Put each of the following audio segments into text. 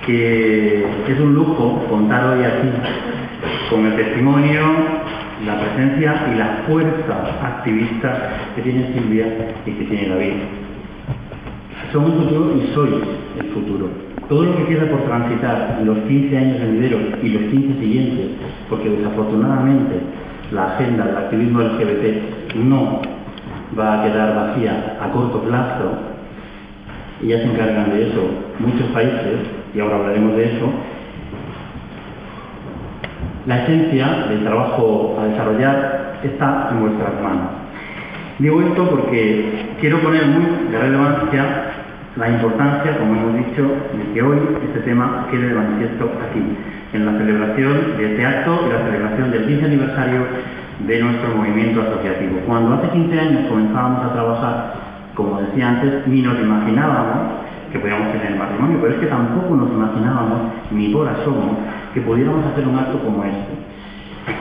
que es un lujo contar hoy aquí con el testimonio, la presencia y la fuerza activista que tiene Silvia y que tiene David. Son un futuro y sois el futuro. Todo lo que queda por transitar en los 15 años venideros y los 15 siguientes, porque desafortunadamente la agenda del activismo LGBT no va a quedar vacía a corto plazo, y ya se encargan de eso muchos países, y ahora hablaremos de eso. La esencia del trabajo a desarrollar está en vuestras manos. Digo esto porque quiero poner muy de relevancia la importancia, como hemos dicho, de que hoy este tema quede de manifiesto aquí, en la celebración de este acto y la celebración del 15 aniversario de nuestro movimiento asociativo. Cuando hace 15 años comenzábamos a trabajar, como decía antes, ni nos imaginábamos que podíamos tener el matrimonio, pero es que tampoco nos imaginábamos, ni por asomo, que pudiéramos hacer un acto como este.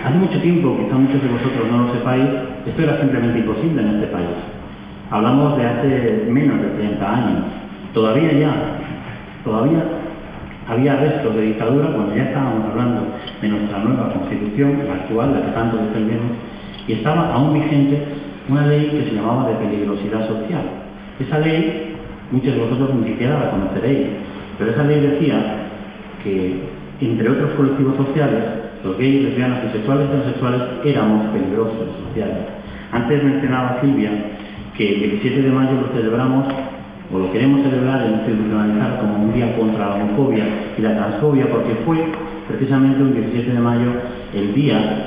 Hace mucho tiempo, quizá muchos de vosotros no lo sepáis, esto era simplemente imposible en este país. Hablamos de hace menos de 30 años. Todavía había restos de dictadura cuando ya estábamos hablando de nuestra nueva Constitución, la actual, la que tanto defendemos, y estaba aún vigente una ley que se llamaba de peligrosidad social. Esa ley, muchos de vosotros ni siquiera la conoceréis, pero esa ley decía que, entre otros colectivos sociales, los gays, lesbianas, bisexuales y transexuales éramos peligrosos sociales. Antes mencionaba Silvia que el 17 de mayo lo celebramos, o lo queremos celebrar e institucionalizar como un día contra la homofobia y la transfobia, porque fue precisamente un 17 de mayo el día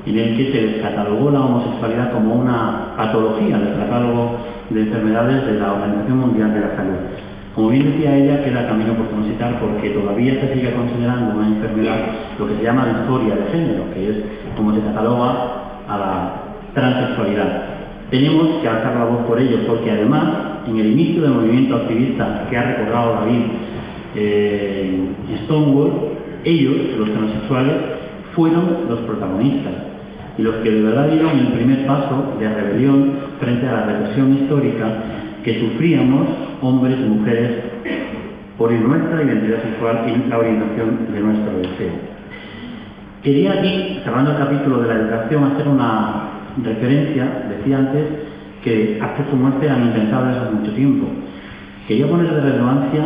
en el que se descatalogó la homosexualidad como una patología del catálogo de enfermedades de la Organización Mundial de la Salud. Como bien decía ella, queda camino por transitar porque todavía se sigue considerando una enfermedad lo que se llama disforia de género, que es como se cataloga a la transexualidad. Tenemos que alzar la voz por ello, porque además, en el inicio del movimiento activista que ha recordado David en Stonewall, ellos, los transexuales, fueron los protagonistas y los que de verdad dieron el primer paso de rebelión frente a la represión histórica que sufríamos hombres y mujeres por nuestra identidad sexual y la orientación de nuestro deseo. Quería aquí, cerrando el capítulo de la educación, hacer una referencia. Decía antes que actos como este eran impensables hace mucho tiempo. Quería poner de relevancia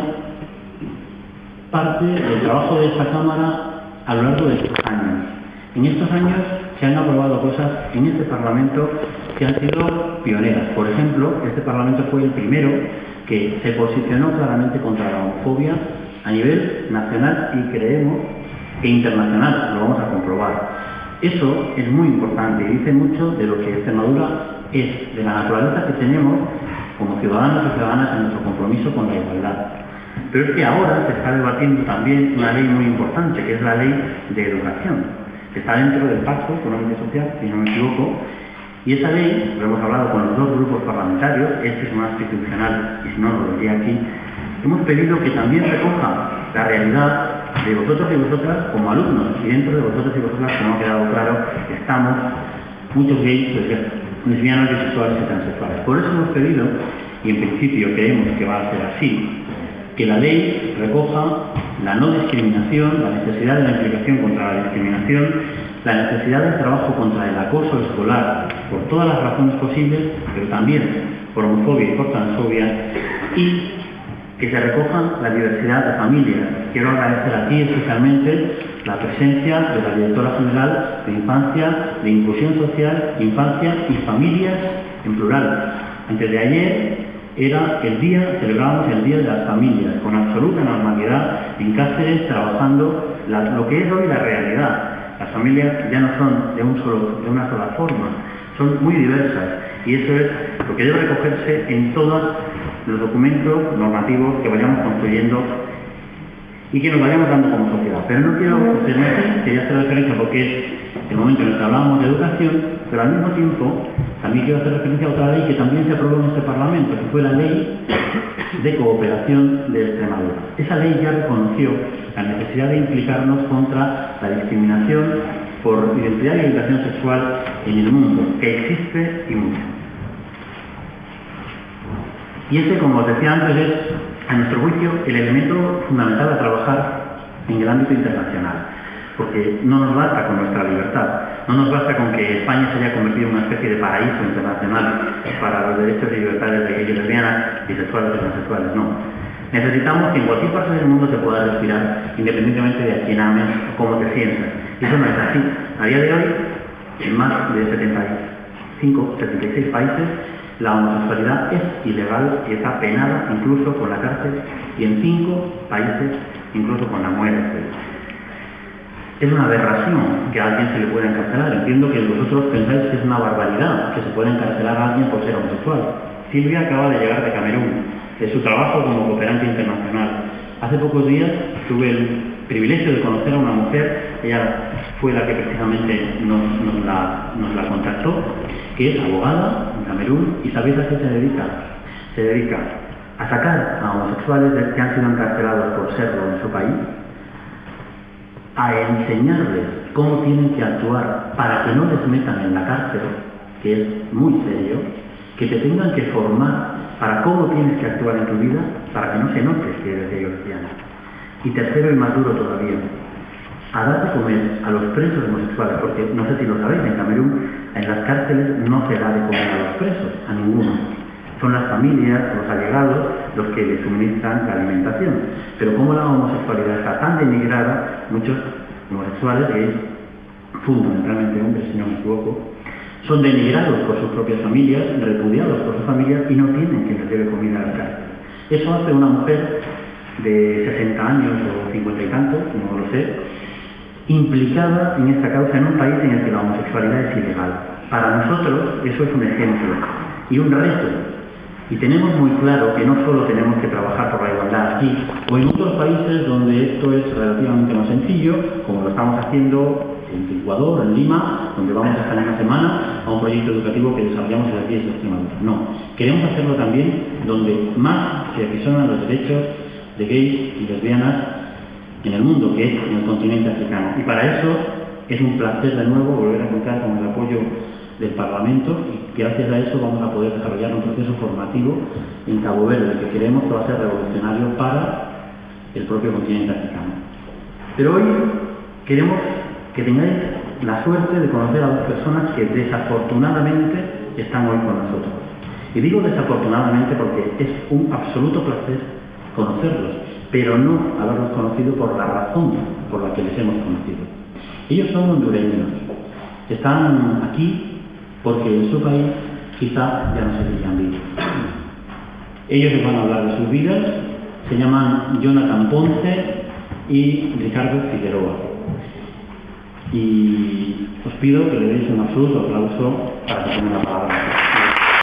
parte del trabajo de esta Cámara a lo largo de estos años. En estos años se han aprobado cosas en este Parlamento que han sido pioneras. Por ejemplo, este Parlamento fue el primero que se posicionó claramente contra la homofobia a nivel nacional y creemos que internacional, lo vamos a comprobar. Eso es muy importante y dice mucho de lo que Extremadura es, de la naturaleza que tenemos como ciudadanos y ciudadanas en nuestro compromiso con la igualdad. Pero es que ahora se está debatiendo también una ley muy importante, que es la ley de educación, que está dentro del Pacto Económico y Social, si no me equivoco, y esa ley, lo hemos hablado con los dos grupos parlamentarios, este es más institucional y si no lo diría aquí, hemos pedido que también recoja la realidad de vosotros y vosotras como alumnos, y dentro de vosotros y vosotras, como ha quedado claro, estamos muchos gays, lesbianas, bisexuales y transexuales. Por eso hemos pedido, y en principio creemos que va a ser así, que la ley recoja la no discriminación, la necesidad de la implicación contra la discriminación, la necesidad del trabajo contra el acoso escolar, por todas las razones posibles, pero también por homofobia y por transfobia, y que se recojan la diversidad de familias. Quiero agradecer aquí especialmente la presencia de la Directora General de Infancia, de Inclusión Social, Infancia y Familias en plural. Antes de ayer celebrábamos el Día de las Familias, con absoluta normalidad en Cáceres, trabajando lo que es hoy la realidad. Las familias ya no son de una sola forma, son muy diversas, y eso es lo que debe recogerse en todos los documentos normativos que vayamos construyendo y que nos vayamos dando como sociedad. Pero no quiero hacerme aquí, quería hacer referencia porque es el momento en el que hablábamos de educación, pero al mismo tiempo también quiero hacer referencia a otra ley que también se aprobó en este Parlamento, que fue la Ley de Cooperación de Extremadura. Esa ley ya reconoció la necesidad de implicarnos contra la discriminación por identidad y orientación sexual en el mundo, que existe y mucho. Y ese, como os decía antes, es a nuestro juicio, el elemento fundamental a trabajar en el ámbito internacional, porque no nos basta con nuestra libertad, no nos basta con que España se haya convertido en una especie de paraíso internacional para los derechos y libertades de gays y lesbianas, bisexuales y transexuales, no. Necesitamos que en cualquier parte del mundo se pueda respirar, independientemente de a quién ames o cómo te sientas. Y eso no es así. A día de hoy, en más de 76 países, la homosexualidad es ilegal y está penada incluso con la cárcel, y en 5 países incluso con la muerte. Es una aberración que a alguien se le pueda encarcelar. Entiendo que vosotros pensáis que es una barbaridad que se pueda encarcelar a alguien por ser homosexual. Silvia acaba de llegar de Camerún, de su trabajo como cooperante internacional. Hace pocos días tuve el privilegio de conocer a una mujer, ella fue la que precisamente nos la contactó, que es abogada en Camerún, y ¿sabéis a qué se dedica? Se dedica a sacar a homosexuales que han sido encarcelados por serlo en su país, a enseñarles cómo tienen que actuar para que no les metan en la cárcel, que es muy serio, que te tengan que formar para cómo tienes que actuar en tu vida para que no se note que eres gay o lesbiana. Y tercero y más duro todavía, a dar de comer a los presos homosexuales, porque no sé si lo sabéis, en Camerún, en las cárceles no se da de comer a los presos, a ninguno. Son las familias, los allegados, los que les suministran la alimentación. Pero como la homosexualidad está tan denigrada, muchos homosexuales, gays, fundamentalmente hombres, si no me equivoco, son denigrados por sus propias familias, repudiados por sus familias y no tienen quien les debe comida a la cárcel. Eso hace una mujer de 60 años o 50 y tantos, no lo sé, implicada en esta causa en un país en el que la homosexualidad es ilegal. Para nosotros eso es un ejemplo y un reto. Y tenemos muy claro que no solo tenemos que trabajar por la igualdad aquí o en otros países donde esto es relativamente más sencillo, como lo estamos haciendo en Ecuador, en Lima, donde vamos a estar una semana a un proyecto educativo que desarrollamos en las 10 de Extremadura. No, queremos hacerlo también donde más se apisonan los derechos de gays y lesbianas en el mundo, que es en el continente africano. Y para eso es un placer de nuevo volver a contar con el apoyo del Parlamento, y gracias a eso vamos a poder desarrollar un proceso formativo en Cabo Verde que creemos que va a ser revolucionario para el propio continente africano. Pero hoy queremos que tengáis la suerte de conocer a dos personas que desafortunadamente están hoy con nosotros. Y digo desafortunadamente porque es un absoluto placer conocerlos, pero no haberlos conocido por la razón por la que les hemos conocido. Ellos son hondureños, están aquí porque en su país quizá ya no se veían vivos. Ellos les van a hablar de sus vidas, se llaman Jonathan Ponce y Ricardo Figueroa. Y os pido que le deis un absoluto aplauso para que tomen la palabra.